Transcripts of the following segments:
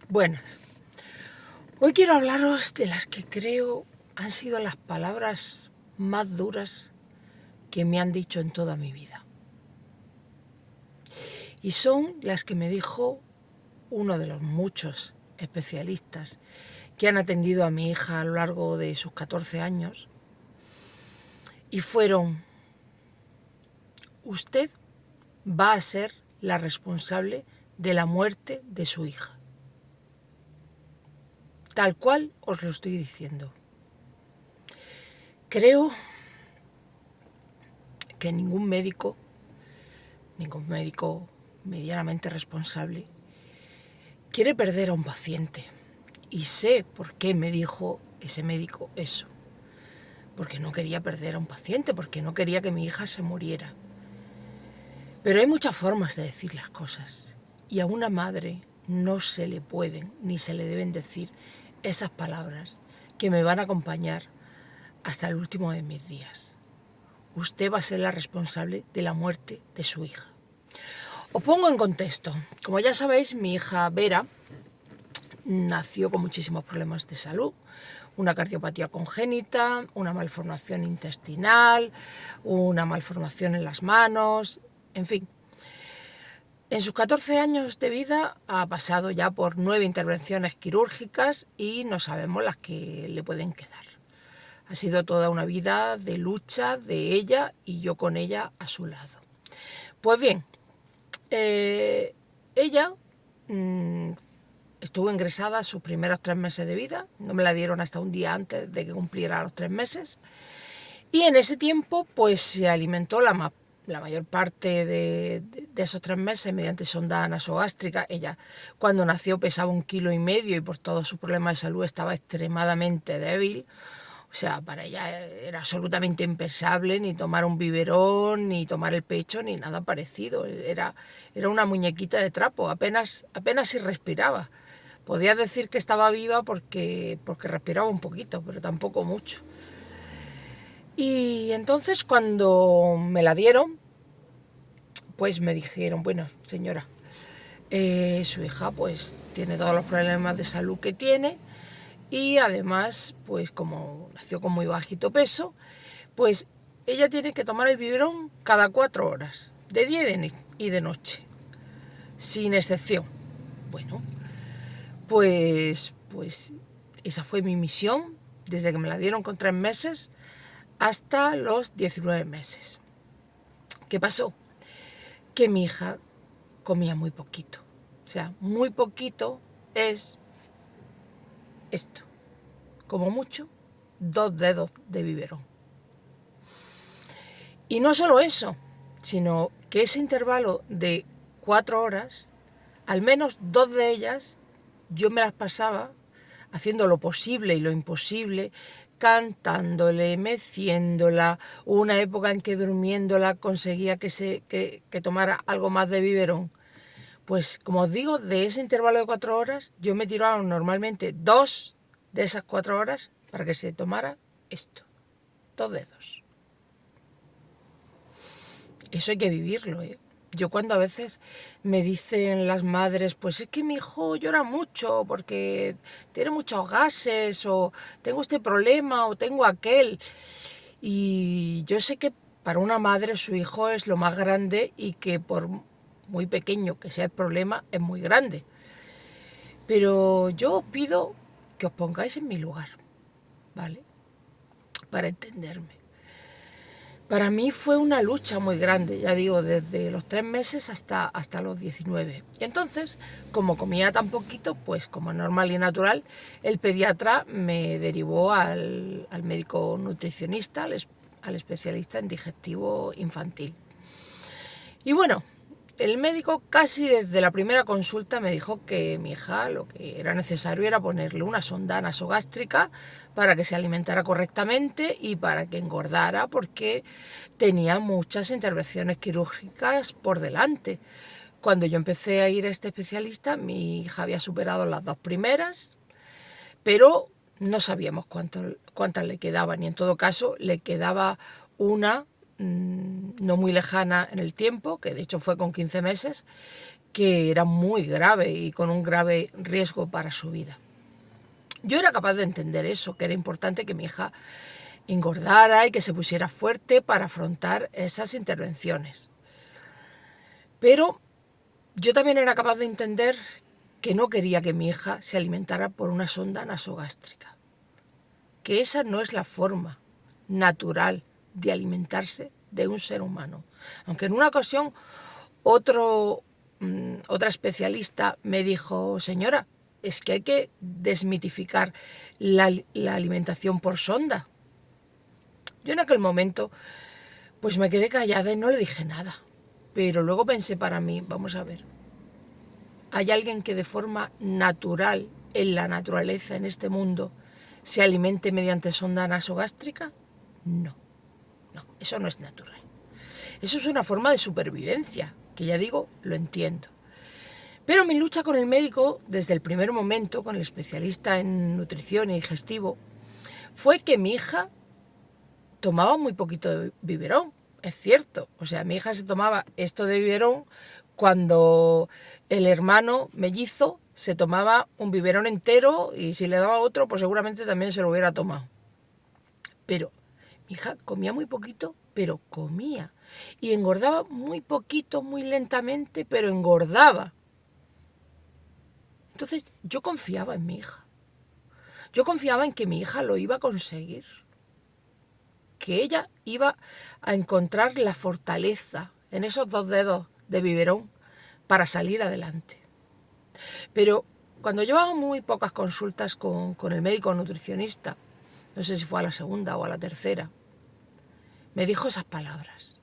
Buenas. Hoy quiero hablaros de las que creo han sido las palabras más duras que me han dicho en toda mi vida. Y son las que me dijo uno de los muchos especialistas que han atendido a mi hija a lo largo de sus 14 años. Y fueron: usted va a ser la responsable de la muerte de su hija. Tal cual os lo estoy diciendo. Creo que ningún médico medianamente responsable quiere perder a un paciente. Y sé por qué me dijo ese médico eso. Porque no quería perder a un paciente, porque no quería que mi hija se muriera. Pero hay muchas formas de decir las cosas. Y a una madre no se le pueden ni se le deben decir esas palabras que me van a acompañar hasta el último de mis días. Usted va a ser la responsable de la muerte de su hija. Os pongo en contexto. Como ya sabéis, mi hija Vera nació con muchísimos problemas de salud, una cardiopatía congénita, una malformación intestinal, una malformación en las manos, en fin. En sus 14 años de vida ha pasado ya por 9 intervenciones quirúrgicas y no sabemos las que le pueden quedar. Ha sido toda una vida de lucha de ella y yo con ella a su lado. Pues bien, ella estuvo ingresada sus primeros 3 meses de vida, no me la dieron hasta un día antes de que cumpliera los 3 meses, y en ese tiempo pues se alimentó la mayor parte de esos 3 meses mediante sonda nasogástrica. Ella cuando nació pesaba 1,5 kilos y por todos sus problemas de salud estaba extremadamente débil. O sea, para ella era absolutamente impensable ni tomar un biberón, ni tomar el pecho, ni nada parecido. Era una muñequita de trapo, apenas si respiraba. Podía decir que estaba viva porque respiraba un poquito, pero tampoco mucho. Y entonces cuando me la dieron, pues me dijeron: bueno, señora, su hija pues tiene todos los problemas de salud que tiene, y además, pues como nació con muy bajito peso, pues ella tiene que tomar el biberón cada 4 horas, de día y de noche, sin excepción. Bueno, pues esa fue mi misión desde que me la dieron con 3 meses hasta los 19 meses. ¿Qué pasó? Que mi hija comía muy poquito. O sea, muy poquito es esto. Como mucho, 2 dedos de biberón. Y no solo eso, sino que ese intervalo de 4 horas, al menos 2 de ellas, yo me las pasaba haciendo lo posible y lo imposible, cantándole, meciéndola. Hubo una época en que durmiéndola conseguía que tomara algo más de biberón. Pues como os digo, de ese intervalo de 4 horas, yo me tiraba normalmente 2 de esas 4 horas para que se tomara esto, 2 dedos. Eso hay que vivirlo, ¿eh? Yo cuando a veces me dicen las madres, pues es que mi hijo llora mucho porque tiene muchos gases, o tengo este problema, o tengo aquel. Y yo sé que para una madre su hijo es lo más grande y que por muy pequeño que sea el problema, es muy grande. Pero yo os pido que os pongáis en mi lugar, ¿vale? Para entenderme. Para mí fue una lucha muy grande, ya digo, desde los 3 meses hasta los 19. Y entonces, como comía tan poquito, pues como normal y natural, el pediatra me derivó al médico nutricionista, al especialista en digestivo infantil. Y bueno, el médico casi desde la primera consulta me dijo que mi hija lo que era necesario era ponerle una sonda nasogástrica para que se alimentara correctamente y para que engordara, porque tenía muchas intervenciones quirúrgicas por delante. Cuando yo empecé a ir a este especialista, mi hija había superado las 2 primeras, pero no sabíamos cuántas le quedaban, y en todo caso le quedaba una no muy lejana en el tiempo, que de hecho fue con 15 meses, que era muy grave y con un grave riesgo para su vida. Yo era capaz de entender eso, que era importante que mi hija engordara y que se pusiera fuerte para afrontar esas intervenciones. Pero yo también era capaz de entender que no quería que mi hija se alimentara por una sonda nasogástrica, que esa no es la forma natural de alimentarse de un ser humano. Aunque en una ocasión otra especialista me dijo: señora, es que hay que desmitificar la alimentación por sonda. Yo en aquel momento pues me quedé callada y no le dije nada. Pero luego pensé para mí, vamos a ver, ¿hay alguien que de forma natural, en la naturaleza, en este mundo, se alimente mediante sonda nasogástrica? No, no, eso no es natural. Eso es una forma de supervivencia, que ya digo, lo entiendo. Pero mi lucha con el médico, desde el primer momento, con el especialista en nutrición y digestivo, fue que mi hija tomaba muy poquito de biberón, es cierto. O sea, mi hija se tomaba esto de biberón cuando el hermano mellizo se tomaba un biberón entero y si le daba otro, pues seguramente también se lo hubiera tomado. Pero mi hija comía muy poquito, pero comía. Y engordaba muy poquito, muy lentamente, pero engordaba. Entonces yo confiaba en mi hija. Yo confiaba en que mi hija lo iba a conseguir. Que ella iba a encontrar la fortaleza en esos 2 dedos de biberón para salir adelante. Pero cuando llevaba muy pocas consultas con el médico nutricionista, no sé si fue a la segunda o a la tercera, me dijo esas palabras.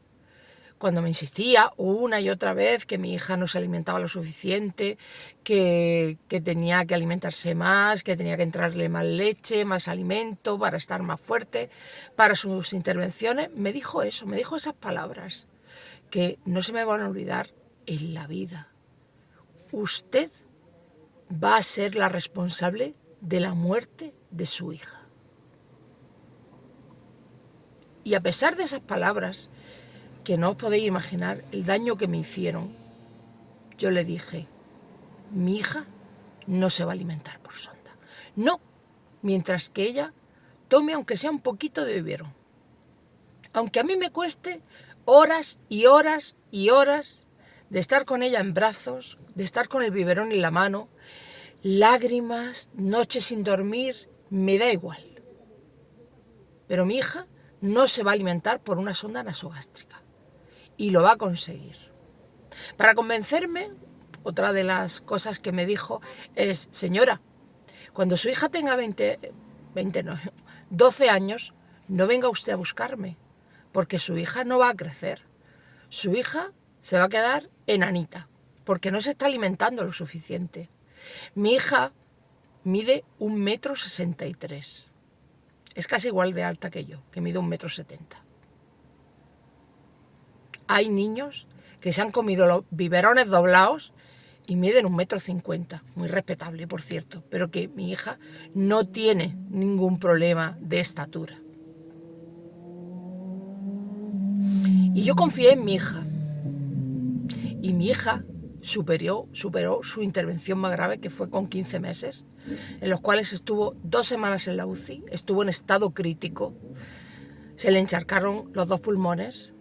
Cuando me insistía una y otra vez que mi hija no se alimentaba lo suficiente, que tenía que alimentarse más, que tenía que entrarle más leche, más alimento para estar más fuerte, para sus intervenciones, me dijo eso, me dijo esas palabras, que no se me van a olvidar en la vida. Usted va a ser la responsable de la muerte de su hija. Y a pesar de esas palabras, que no os podéis imaginar el daño que me hicieron, yo le dije: mi hija no se va a alimentar por sonda. No, mientras que ella tome aunque sea un poquito de biberón. Aunque a mí me cueste horas y horas y horas de estar con ella en brazos, de estar con el biberón en la mano, lágrimas, noches sin dormir, me da igual. Pero mi hija no se va a alimentar por una sonda nasogástrica. Y lo va a conseguir. Para convencerme, otra de las cosas que me dijo es: señora, cuando su hija tenga 12 años, no venga usted a buscarme, porque su hija no va a crecer. Su hija se va a quedar enanita, porque no se está alimentando lo suficiente. Mi hija mide 1,63 m. Es casi igual de alta que yo, que mido 1,70 m. Hay niños que se han comido los biberones doblados y miden 1,50 m, muy respetable, por cierto, pero que mi hija no tiene ningún problema de estatura. Y yo confié en mi hija. Y mi hija superó su intervención más grave, que fue con 15 meses, en los cuales estuvo 2 semanas en la UCI, estuvo en estado crítico, se le encharcaron los 2 pulmones,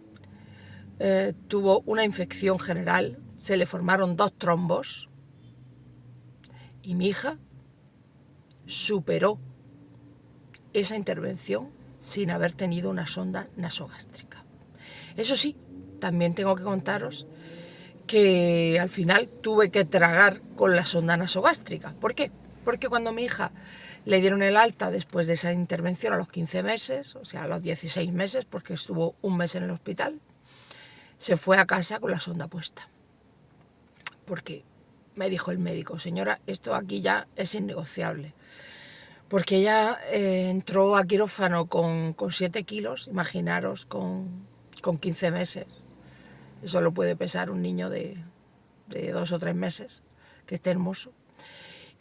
tuvo una infección general, se le formaron 2 trombos y mi hija superó esa intervención sin haber tenido una sonda nasogástrica. Eso sí, también tengo que contaros que al final tuve que tragar con la sonda nasogástrica. ¿Por qué? Porque cuando a mi hija le dieron el alta después de esa intervención a los 15 meses, o sea, a los 16 meses, porque estuvo un mes en el hospital, se fue a casa con la sonda puesta. Porque me dijo el médico: señora, esto aquí ya es innegociable. Porque ella entró a quirófano con 7 kilos, imaginaros, con 15 meses. Eso lo puede pesar un niño de 2 o 3 meses, que esté hermoso.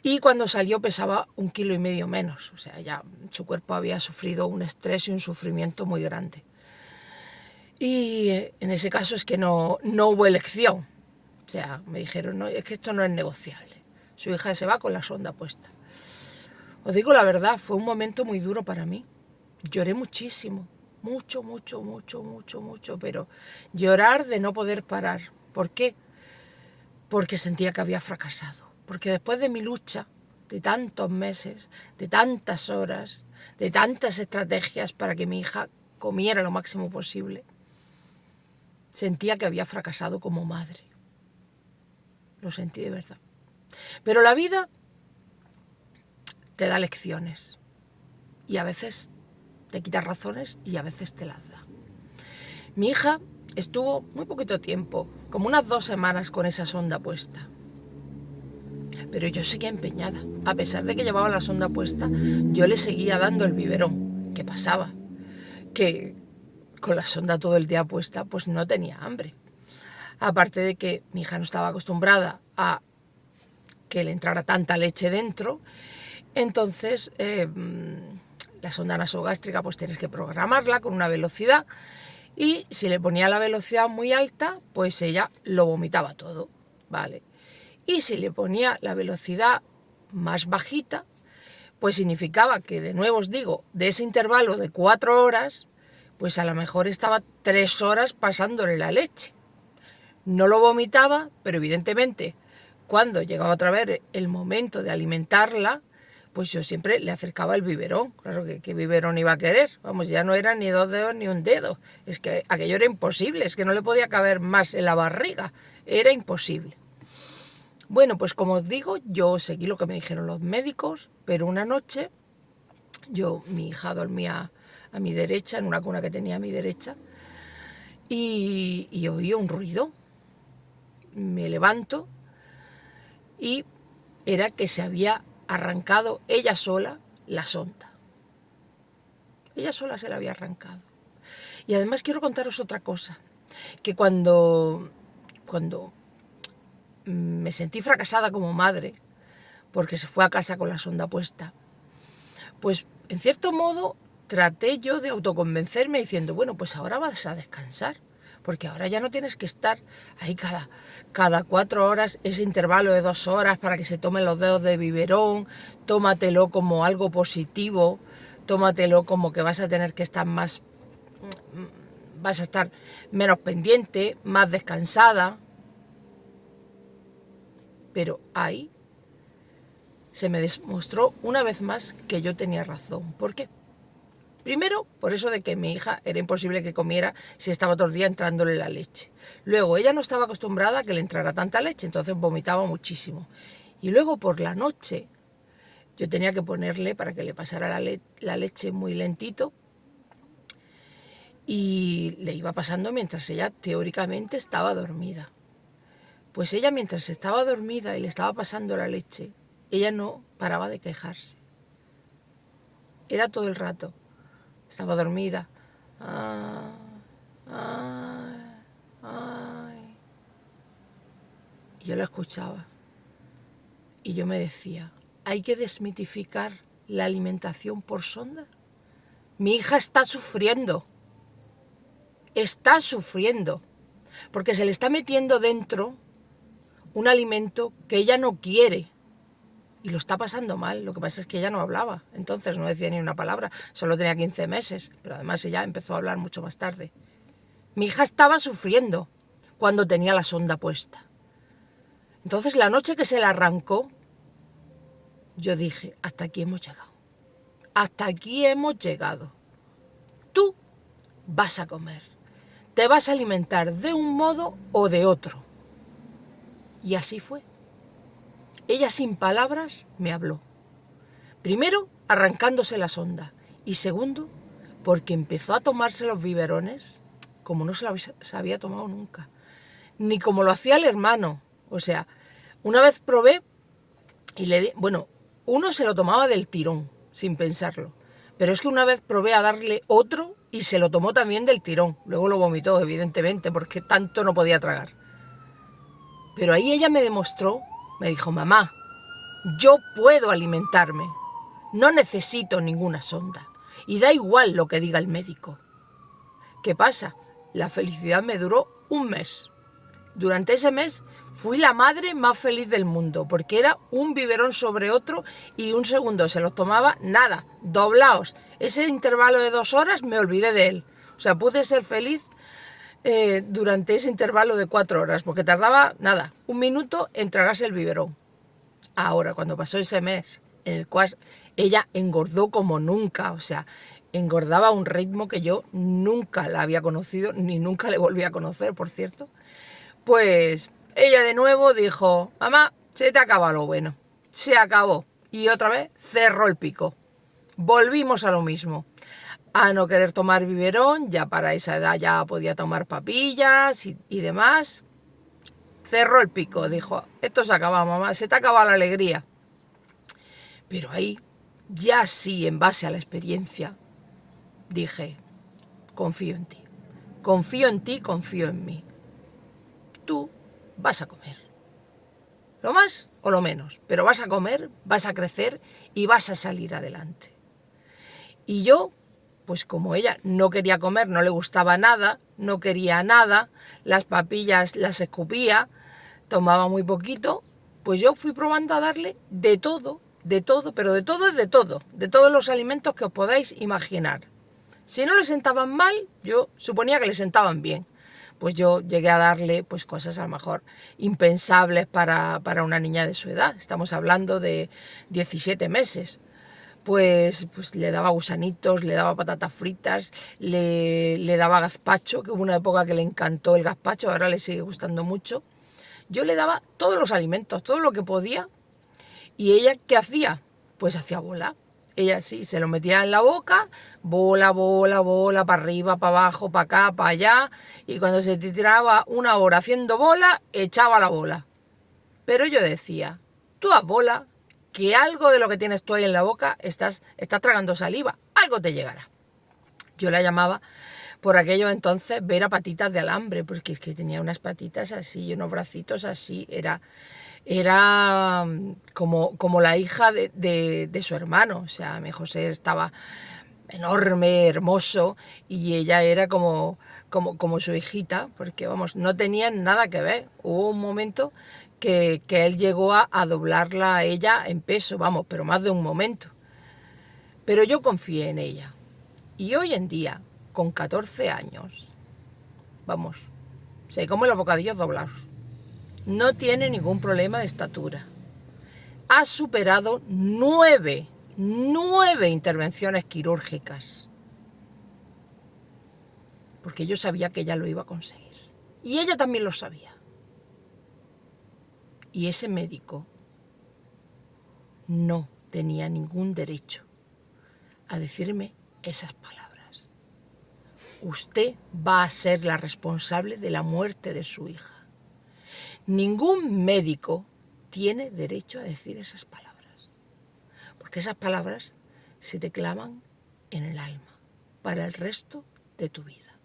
Y cuando salió pesaba 1,5 kilos menos. O sea, ya su cuerpo había sufrido un estrés y un sufrimiento muy grande. Y en ese caso es que no hubo elección. O sea, me dijeron, no, es que esto no es negociable. Su hija se va con la sonda puesta. Os digo la verdad, fue un momento muy duro para mí. Lloré muchísimo, mucho, mucho, mucho, mucho, mucho, pero llorar de no poder parar. ¿Por qué? Porque sentía que había fracasado. Porque después de mi lucha, de tantos meses, de tantas horas, de tantas estrategias para que mi hija comiera lo máximo posible, sentía que había fracasado como madre. Lo sentí de verdad. Pero la vida te da lecciones y a veces te quita razones y a veces te las da. Mi hija estuvo muy poquito tiempo, como unas 2 semanas con esa sonda puesta. Pero yo seguía empeñada. A pesar de que llevaba la sonda puesta, yo le seguía dando el biberón. ¿Qué pasaba? Que con la sonda todo el día puesta, pues no tenía hambre. Aparte de que mi hija no estaba acostumbrada a que le entrara tanta leche dentro, entonces la sonda nasogástrica pues tienes que programarla con una velocidad y si le ponía la velocidad muy alta, pues ella lo vomitaba todo, ¿vale? Y si le ponía la velocidad más bajita, pues significaba que, de nuevo os digo, de ese intervalo de 4 horas, pues a lo mejor estaba 3 horas pasándole la leche. No lo vomitaba, pero evidentemente cuando llegaba otra vez el momento de alimentarla, pues yo siempre le acercaba el biberón. Claro que qué biberón iba a querer. Vamos, ya no eran ni 2 dedos ni un dedo. Es que aquello era imposible, es que no le podía caber más en la barriga. Era imposible. Bueno, pues como os digo, yo seguí lo que me dijeron los médicos, pero una noche mi hija dormía a mi derecha, en una cuna que tenía a mi derecha, y oí un ruido. Me levanto y era que se había arrancado ella sola la sonda. Ella sola se la había arrancado. Y además quiero contaros otra cosa, que cuando me sentí fracasada como madre, porque se fue a casa con la sonda puesta, pues en cierto modo traté yo de autoconvencerme diciendo, bueno, pues ahora vas a descansar, porque ahora ya no tienes que estar ahí cada 4 horas, ese intervalo de 2 horas para que se tomen los dedos de biberón, tómatelo como algo positivo, tómatelo como que vas a tener que estar vas a estar menos pendiente, más descansada. Pero ahí se me demostró una vez más que yo tenía razón. ¿Por qué? Primero, por eso de que mi hija era imposible que comiera si estaba todo el día entrándole la leche. Luego, ella no estaba acostumbrada a que le entrara tanta leche, entonces vomitaba muchísimo. Y luego, por la noche, yo tenía que ponerle para que le pasara la leche muy lentito y le iba pasando mientras ella teóricamente estaba dormida. Pues ella, mientras estaba dormida y le estaba pasando la leche, ella no paraba de quejarse. Era todo el rato. Estaba dormida. Ay, ay, ay. Y yo la escuchaba. Y yo me decía, ¿hay que desmitificar la alimentación por sonda? Mi hija está sufriendo. Está sufriendo. Porque se le está metiendo dentro un alimento que ella no quiere. Y lo está pasando mal. Lo que pasa es que ella no hablaba. Entonces no decía ni una palabra. Solo tenía 15 meses. Pero además ella empezó a hablar mucho más tarde. Mi hija estaba sufriendo cuando tenía la sonda puesta. Entonces la noche que se la arrancó, yo dije, hasta aquí hemos llegado. Hasta aquí hemos llegado. Tú vas a comer. Te vas a alimentar de un modo o de otro. Y así fue. Ella sin palabras me habló. Primero, arrancándose la sonda. Y segundo, porque empezó a tomarse los biberones como no se había tomado nunca. Ni como lo hacía el hermano. O sea, una vez probé y le di... Bueno, uno se lo tomaba del tirón, sin pensarlo. Pero es que una vez probé a darle otro y se lo tomó también del tirón. Luego lo vomitó, evidentemente, porque tanto no podía tragar. Pero ahí ella me demostró, me dijo, mamá, yo puedo alimentarme, no necesito ninguna sonda. Y da igual lo que diga el médico. ¿Qué pasa? La felicidad me duró un mes. Durante ese mes fui la madre más feliz del mundo, porque era un biberón sobre otro y un segundo se los tomaba nada, doblaos. Ese intervalo de 2 horas me olvidé de él. O sea, pude ser feliz durante ese intervalo de 4 horas, porque tardaba, nada, 1 minuto en tragarse el biberón. Ahora, cuando pasó ese mes, en el cual ella engordó como nunca, o sea, engordaba a un ritmo que yo nunca la había conocido, ni nunca le volví a conocer, por cierto, pues ella de nuevo dijo, mamá, se te acaba lo bueno, se acabó. Y otra vez cerró el pico. Volvimos a lo mismo, a no querer tomar biberón, ya para esa edad ya podía tomar papillas y demás. Cerró el pico, dijo, esto se acaba, mamá, se te acaba la alegría. Pero ahí, ya sí, en base a la experiencia, dije, confío en ti. Confío en ti, confío en mí. Tú vas a comer. Lo más o lo menos, pero vas a comer, vas a crecer y vas a salir adelante. Y yo, pues como ella no quería comer, no le gustaba nada, no quería nada, las papillas las escupía, tomaba muy poquito, pues yo fui probando a darle de todo, pero de todo es de todos los alimentos que os podáis imaginar. Si no le sentaban mal, yo suponía que le sentaban bien. Pues yo llegué a darle pues cosas a lo mejor impensables para una niña de su edad. Estamos hablando de 17 meses. Pues le daba gusanitos, le daba patatas fritas, le daba gazpacho, que hubo una época que le encantó el gazpacho, ahora le sigue gustando mucho. Yo le daba todos los alimentos, todo lo que podía. ¿Y ella qué hacía? Pues hacía bola. Ella sí, se lo metía en la boca, bola, bola, bola, para arriba, para abajo, para acá, para allá. Y cuando se tiraba 1 hora haciendo bola, echaba la bola. Pero yo decía, tú haz bola, que algo de lo que tienes tú ahí en la boca estás tragando saliva, algo te llegará. Yo la llamaba por aquello entonces Vera patitas de alambre, porque es que tenía unas patitas así y unos bracitos así, era como la hija de su hermano, o sea, mi José estaba enorme, hermoso, y ella era como su hijita, porque vamos, no tenían nada que ver. Hubo un momento que él llegó a doblarla a ella en peso, vamos, pero más de un momento. Pero yo confié en ella. Y hoy en día, con 14 años, vamos, se come los bocadillos doblados. No tiene ningún problema de estatura. Ha superado 9 intervenciones quirúrgicas. Porque yo sabía que ella lo iba a conseguir. Y ella también lo sabía. Y ese médico no tenía ningún derecho a decirme esas palabras. Usted va a ser la responsable de la muerte de su hija. Ningún médico tiene derecho a decir esas palabras. Porque esas palabras se te clavan en el alma para el resto de tu vida.